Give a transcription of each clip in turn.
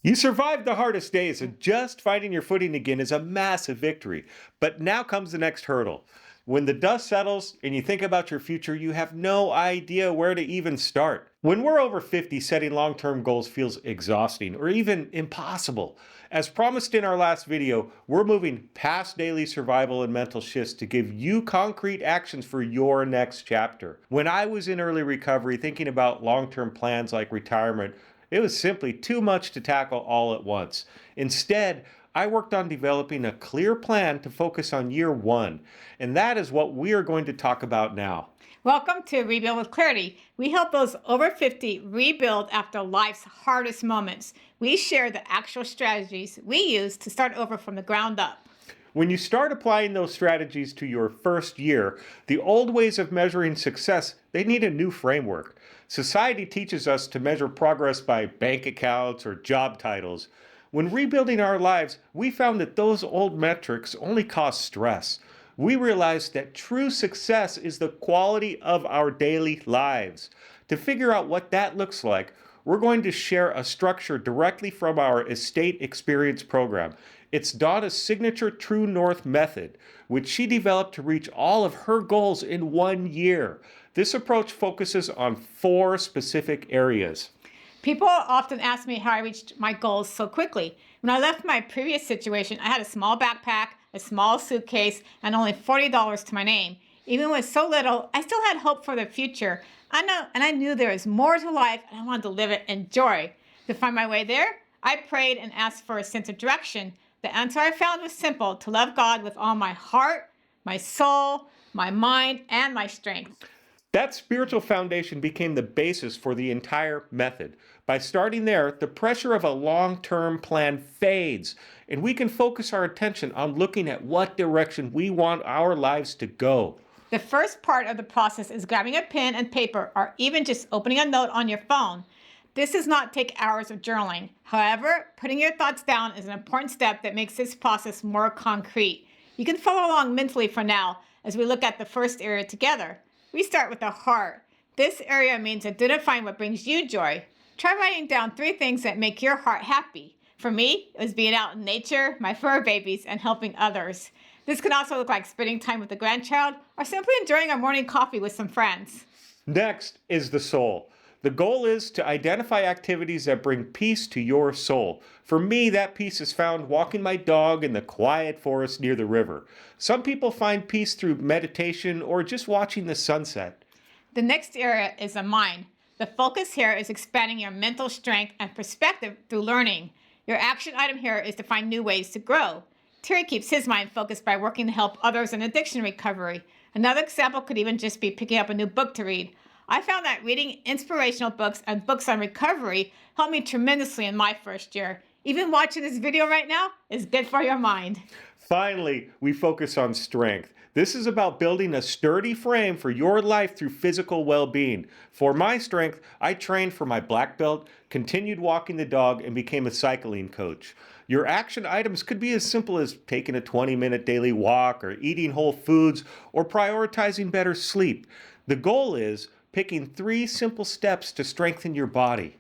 You survived the hardest days, and just finding your footing again is a massive victory. But now comes the next hurdle. When the dust settles and you think about your future, you have no idea where to even start. When we're over 50, setting long-term goals feels exhausting or even impossible. As promised in our last video, we're moving past daily survival and mental shifts to give you concrete actions for your next chapter. When I was in early recovery, thinking about long-term plans like retirement, it was simply too much to tackle all at once. Instead, I worked on developing a clear plan to focus on year one, and that is what we are going to talk about now. Welcome to Rebuild with Clarity. We help those over 50 rebuild after life's hardest moments. We share the actual strategies we use to start over from the ground up. When you start applying those strategies to your first year, the old ways of measuring success, they need a new framework. Society teaches us to measure progress by bank accounts or job titles. When rebuilding our lives, we found that those old metrics only cause stress. We realized that true success is the quality of our daily lives. To figure out what that looks like, we're going to share a structure directly from our Estate Experience program. It's Donna's signature True North method, which she developed to reach all of her goals in 1 year. This approach focuses on 4 specific areas. People often ask me how I reached my goals so quickly. When I left my previous situation, I had a small backpack, a small suitcase, and only $40 to my name. Even with so little, I still had hope for the future. I knew there was more to life, and I wanted to live it in joy. To find my way there, I prayed and asked for a sense of direction. The answer I found was simple: to love God with all my heart, my soul, my mind, and my strength. That spiritual foundation became the basis for the entire method. By starting there, the pressure of a long-term plan fades, and we can focus our attention on looking at what direction we want our lives to go. The first part of the process is grabbing a pen and paper, or even just opening a note on your phone. This does not take hours of journaling. However, putting your thoughts down is an important step that makes this process more concrete. You can follow along mentally for now as we look at the first area together. We start with the heart. This area means identifying what brings you joy. Try writing down 3 things that make your heart happy. For me, it was being out in nature, my fur babies, and helping others. This can also look like spending time with a grandchild or simply enjoying a morning coffee with some friends. Next is the soul. The goal is to identify activities that bring peace to your soul. For me, that peace is found walking my dog in the quiet forest near the river. Some people find peace through meditation or just watching the sunset. The next area is the mind. The focus here is expanding your mental strength and perspective through learning. Your action item here is to find new ways to grow. Terry keeps his mind focused by working to help others in addiction recovery. Another example could even just be picking up a new book to read. I found that reading inspirational books and books on recovery helped me tremendously in my first year. Even watching this video right now is good for your mind. Finally, we focus on strength. This is about building a sturdy frame for your life through physical well-being. For my strength, I trained for my black belt, continued walking the dog, and became a cycling coach. Your action items could be as simple as taking a 20-minute daily walk, or eating whole foods, or prioritizing better sleep. The goal is picking 3 simple steps to strengthen your body.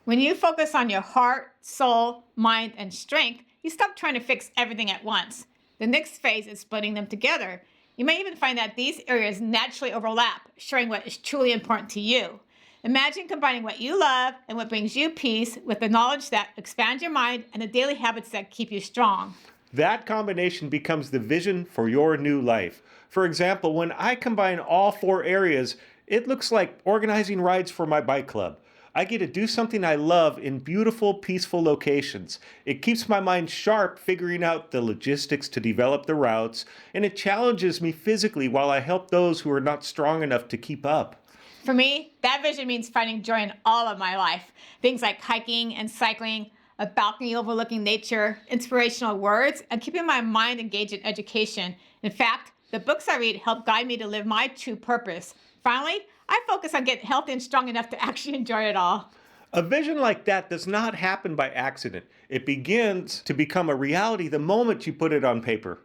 When you focus on your heart, soul, mind, and strength, you stop trying to fix everything at once. The next phase is splitting them together. You may even find that these areas naturally overlap, showing what is truly important to you. Imagine combining what you love and what brings you peace with the knowledge that expands your mind and the daily habits that keep you strong. That combination becomes the vision for your new life. For example, when I combine all 4 areas, it looks like organizing rides for my bike club. I get to do something I love in beautiful, peaceful locations. It keeps my mind sharp figuring out the logistics to develop the routes, and it challenges me physically while I help those who are not strong enough to keep up. For me, that vision means finding joy in all of my life. Things like hiking and cycling, a balcony overlooking nature, inspirational words, and keeping my mind engaged in education. In fact, the books I read help guide me to live my true purpose. Finally, I focus on getting healthy and strong enough to actually enjoy it all. A vision like that does not happen by accident. It begins to become a reality the moment you put it on paper.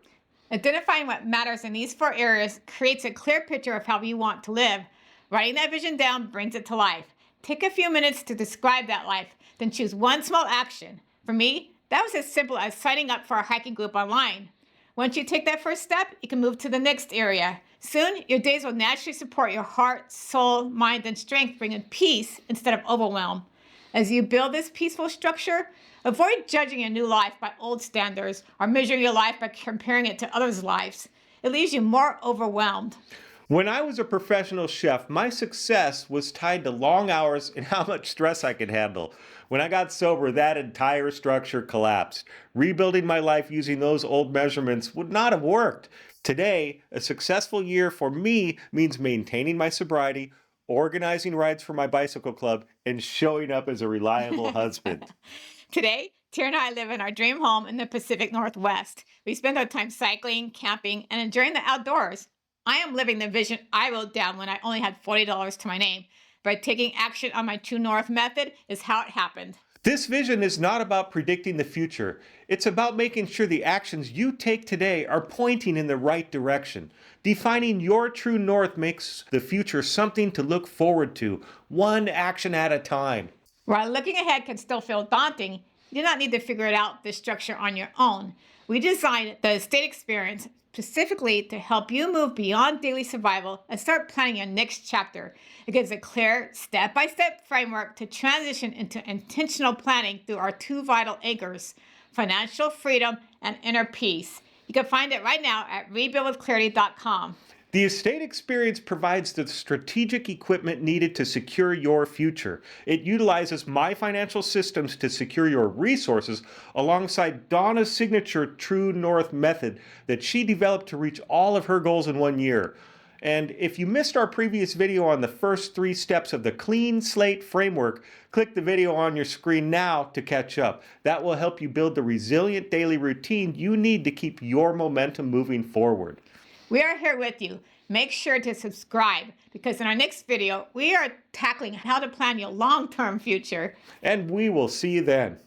Identifying what matters in these 4 areas creates a clear picture of how you want to live. Writing that vision down brings it to life. Take a few minutes to describe that life, then choose one small action. For me, that was as simple as signing up for a hiking group online. Once you take that first step, you can move to the next area. Soon, your days will naturally support your heart, soul, mind, and strength, bringing peace instead of overwhelm. As you build this peaceful structure, avoid judging your new life by old standards or measuring your life by comparing it to others' lives. It leaves you more overwhelmed. When I was a professional chef, my success was tied to long hours and how much stress I could handle. When I got sober, that entire structure collapsed. Rebuilding my life using those old measurements would not have worked. Today, a successful year for me means maintaining my sobriety, organizing rides for my bicycle club, and showing up as a reliable husband. Today, Tara and I live in our dream home in the Pacific Northwest. We spend our time cycling, camping, and enjoying the outdoors. I am living the vision I wrote down when I only had $40 to my name. But taking action on my True North method is how it happened. This vision is not about predicting the future. It's about making sure the actions you take today are pointing in the right direction. Defining your true north makes the future something to look forward to, one action at a time. While looking ahead can still feel daunting, you do not need to figure it out, this structure on your own. We designed the estate experience specifically to help you move beyond daily survival and start planning your next chapter. It gives a clear, step-by-step framework to transition into intentional planning through our two vital anchors, financial freedom and inner peace. You can find it right now at rebuildwithclarity.com. The estate experience provides the strategic equipment needed to secure your future. It utilizes my financial systems to secure your resources alongside Donna's signature True North method that she developed to reach all of her goals in 1 year. And if you missed our previous video on the first 3 steps of the Clean Slate Framework, click the video on your screen now to catch up. That will help you build the resilient daily routine you need to keep your momentum moving forward. We are here with you. Make sure to subscribe because in our next video, we are tackling how to plan your long-term future. And we will see you then.